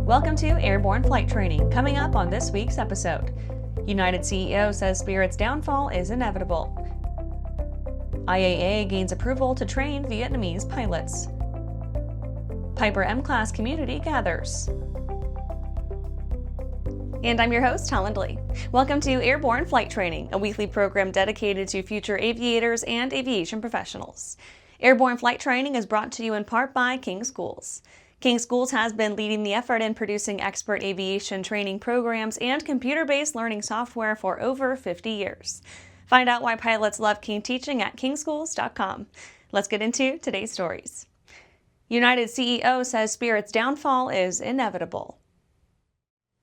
Welcome to Airborne Flight Training. Coming up on this week's episode, United CEO says Spirit's downfall is inevitable. IAA gains approval to train Vietnamese pilots. Piper Mclass community gathers. And I'm your host, Holland Lee. Welcome to Airborne Flight Training, a weekly program dedicated to future aviators and aviation professionals. Airborne Flight Training is brought to you in part by King Schools. King Schools has been leading the effort in producing expert aviation training programs and computer-based learning software for over 50 years. Find out why pilots love King teaching at kingschools.com. Let's get into today's stories. United CEO says Spirit's downfall is inevitable.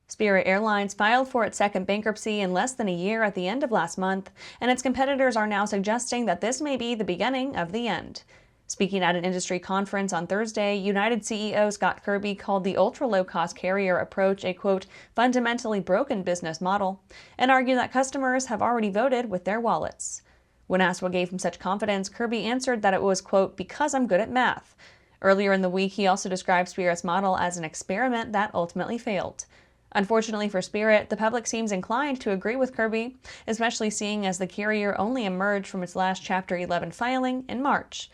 Spirit Airlines filed for its second bankruptcy in less than a year at the end of last month, and its competitors are now suggesting that this may be the beginning of the end. Speaking at an industry conference on Thursday, United CEO Scott Kirby called the ultra-low-cost carrier approach a, quote, fundamentally broken business model, and argued that customers have already voted with their wallets. When asked what gave him such confidence, Kirby answered that it was, quote, because I'm good at math. Earlier in the week, he also described Spirit's model as an experiment that ultimately failed. Unfortunately for Spirit, the public seems inclined to agree with Kirby, especially seeing as the carrier only emerged from its last Chapter 11 filing in March.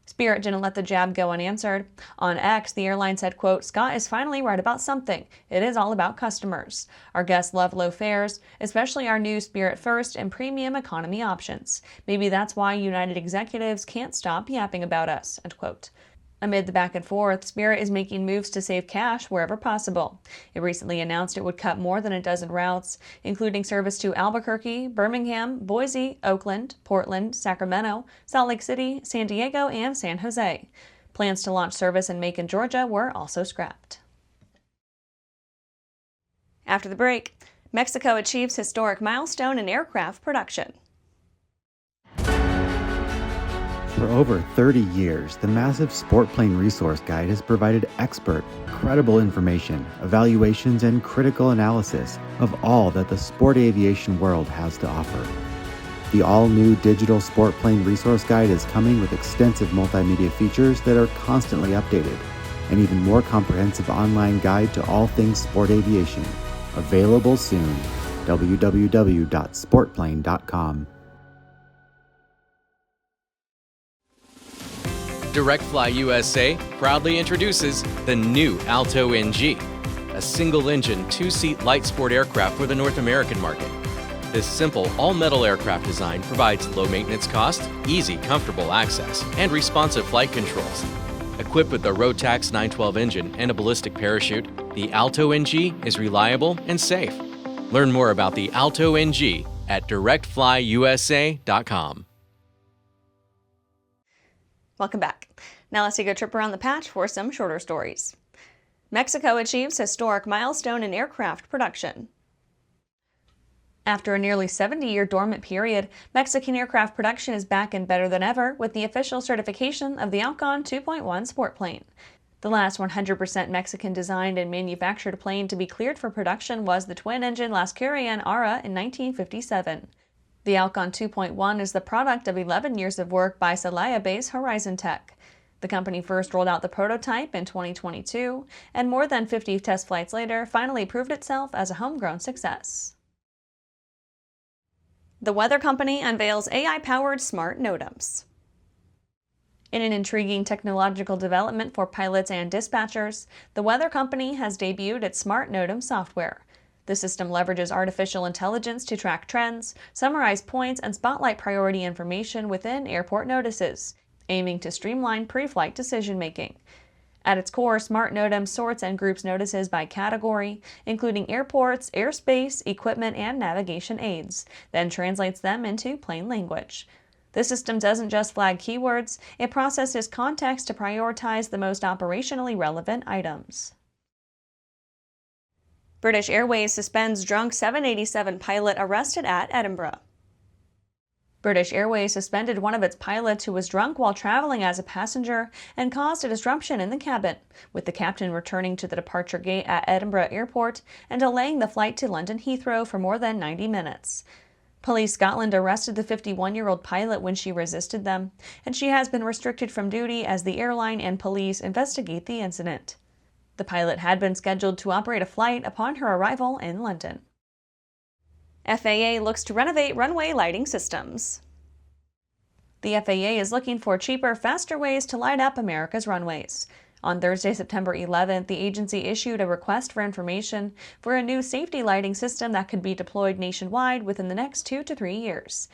Spirit didn't let the jab go unanswered. On X, the airline said, quote, Scott is finally right about something. It is all about customers. Our guests love low fares, especially our new Spirit First and Premium Economy options. Maybe that's why United executives can't stop yapping about us, end quote. Amid the back and forth, Spirit is making moves to save cash wherever possible. It recently announced it would cut more than a dozen routes, including service to Albuquerque, Birmingham, Boise, Oakland, Portland, Sacramento, Salt Lake City, San Diego, and San Jose. Plans to launch service in Macon, Georgia were also scrapped. After the break, Mexico achieves historic milestone in aircraft production. For over 30 years, the massive Sport Plane Resource Guide has provided expert, credible information, evaluations, and critical analysis of all that the sport aviation world has to offer. The all-new digital Sport Plane Resource Guide is coming with extensive multimedia features that are constantly updated, an even more comprehensive online guide to all things sport aviation. Available soon. www.sportplane.com. Direct Fly USA proudly introduces the new Alto NG, a single-engine, two-seat light sport aircraft for the North American market. This simple, all-metal aircraft design provides low-maintenance cost, easy, comfortable access, and responsive flight controls. Equipped with the Rotax 912 engine and a ballistic parachute, the Alto NG is reliable and safe. Learn more about the Alto NG at directflyusa.com. Welcome back. Now let's take a trip around the patch for some shorter stories. Mexico achieves historic milestone in aircraft production. After a nearly 70-year dormant period, Mexican aircraft production is back and better than ever with the official certification of the Halcon 2.1 sport plane. The last 100% Mexican-designed and manufactured plane to be cleared for production was the twin-engine Lascurian Ara in 1957. The Halcon 2.1 is the product of 11 years of work by Celaya-based Horizon Tech. The company first rolled out the prototype in 2022, and more than 50 test flights later finally proved itself as a homegrown success. The weather company unveils AI-powered smart NOTAMs. In an intriguing technological development for pilots and dispatchers, the weather company has debuted its smart NOTAM software. The system leverages artificial intelligence to track trends, summarize points, and spotlight priority information within airport notices, aiming to streamline pre-flight decision-making. At its core, Smart NOTAM sorts and groups notices by category, including airports, airspace, equipment, and navigation aids, then translates them into plain language. The system doesn't just flag keywords, it processes context to prioritize the most operationally relevant items. British Airways suspends drunk 787 pilot arrested at Edinburgh. British Airways suspended one of its pilots who was drunk while traveling as a passenger and caused a disruption in the cabin, with the captain returning to the departure gate at Edinburgh Airport and delaying the flight to London Heathrow for more than 90 minutes. Police Scotland arrested the 51-year-old pilot when she resisted them, and she has been restricted from duty as the airline and police investigate the incident. The pilot had been scheduled to operate a flight upon her arrival in London. FAA looks to renovate runway lighting systems. The FAA is looking for cheaper, faster ways to light up America's runways. On Thursday, September 11th, the agency issued a request for information for a new safety lighting system that could be deployed nationwide within the next 2 to 3 years.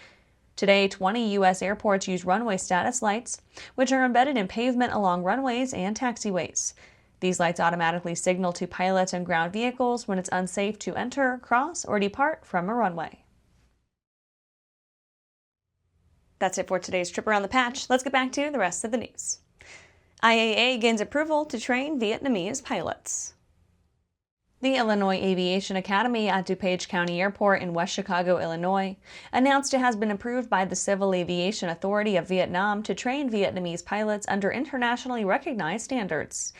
Today, 20 U.S. airports use runway status lights, which are embedded in pavement along runways and taxiways. These lights automatically signal to pilots and ground vehicles when it's unsafe to enter, cross, or depart from a runway. That's it for today's trip around the patch. Let's get back to the rest of the news. IAA gains approval to train Vietnamese pilots. The Illinois Aviation Academy at DuPage County Airport in West Chicago, Illinois, announced it has been approved by the Civil Aviation Authority of Vietnam to train Vietnamese pilots under internationally recognized standards.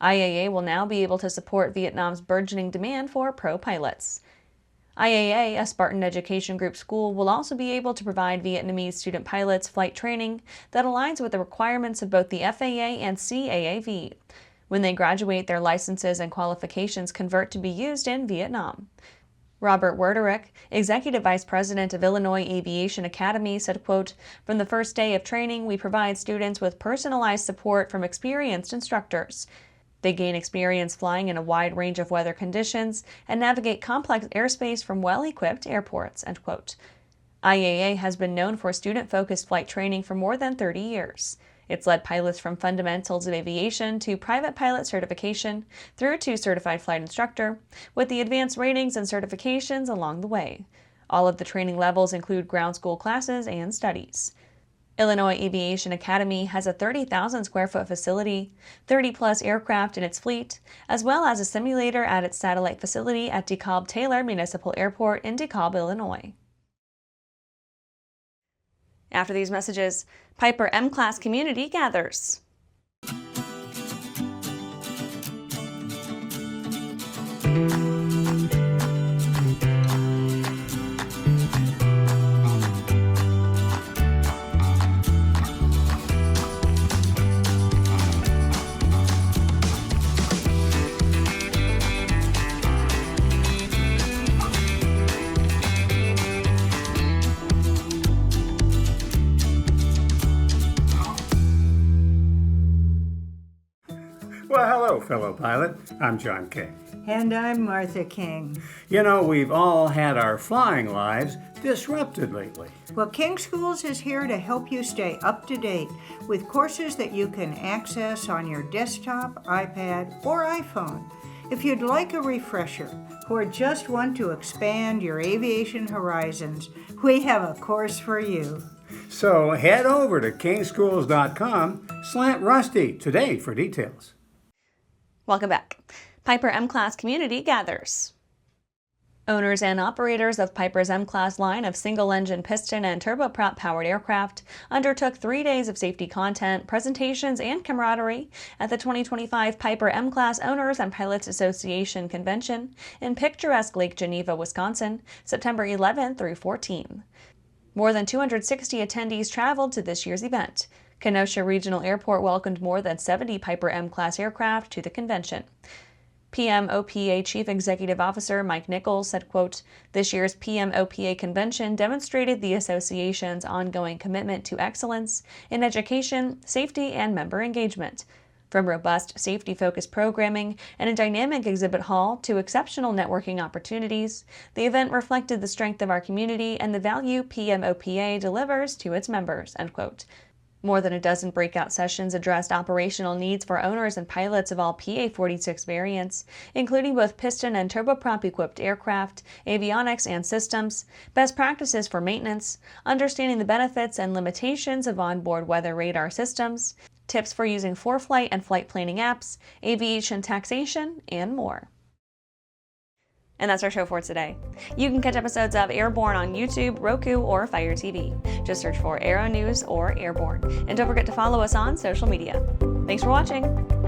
IAA will now be able to support Vietnam's burgeoning demand for pro pilots. IAA, a Spartan Education Group school, will also be able to provide Vietnamese student pilots flight training that aligns with the requirements of both the FAA and CAAV. When they graduate, their licenses and qualifications convert to be used in Vietnam. Robert Werderick, Executive Vice President of Illinois Aviation Academy, said, quote, "From the first day of training, we provide students with personalized support from experienced instructors. They gain experience flying in a wide range of weather conditions and navigate complex airspace from well-equipped airports," end quote. IAA has been known for student-focused flight training for more than 30 years. It's led pilots from fundamentals of aviation to private pilot certification through to certified flight instructor, with the advanced ratings and certifications along the way. All of the training levels include ground school classes and studies. Illinois Aviation Academy has a 30,000 square foot facility, 30-plus aircraft in its fleet, as well as a simulator at its satellite facility at DeKalb Taylor Municipal Airport in DeKalb, Illinois. After these messages, Piper Mclass community gathers. Well, hello, fellow pilot. I'm John King. And I'm Martha King. You know, we've all had our flying lives disrupted lately. Well, King Schools is here to help you stay up to date with courses that you can access on your desktop, iPad, or iPhone. If you'd like a refresher or just want to expand your aviation horizons, we have a course for you. So head over to kingschools.com/Rusty today for details. Welcome back. Piper Mclass community gathers. Owners and operators of Piper's Mclass line of single-engine piston and turboprop-powered aircraft undertook 3 days of safety content, presentations, and camaraderie at the 2025 Piper Mclass Owners and Pilots Association Convention in picturesque Lake Geneva, Wisconsin, September 11 through 14. More than 260 attendees traveled to this year's event. Kenosha Regional Airport welcomed more than 70 Piper Mclass aircraft to the convention. PMOPA Chief Executive Officer Mike Nichols said, quote, "This year's PMOPA convention demonstrated the association's ongoing commitment to excellence in education, safety, and member engagement. From robust safety-focused programming and a dynamic exhibit hall to exceptional networking opportunities, the event reflected the strength of our community and the value PMOPA delivers to its members," end quote. More than a dozen breakout sessions addressed operational needs for owners and pilots of all PA-46 variants, including both piston and turboprop-equipped aircraft, avionics and systems, best practices for maintenance, understanding the benefits and limitations of onboard weather radar systems, tips for using ForeFlight and flight planning apps, aviation taxation, and more. And that's our show for today. You can catch episodes of Airborne on YouTube, Roku, or Fire TV. Just search for Aero-News or Airborne. And don't forget to follow us on social media. Thanks for watching.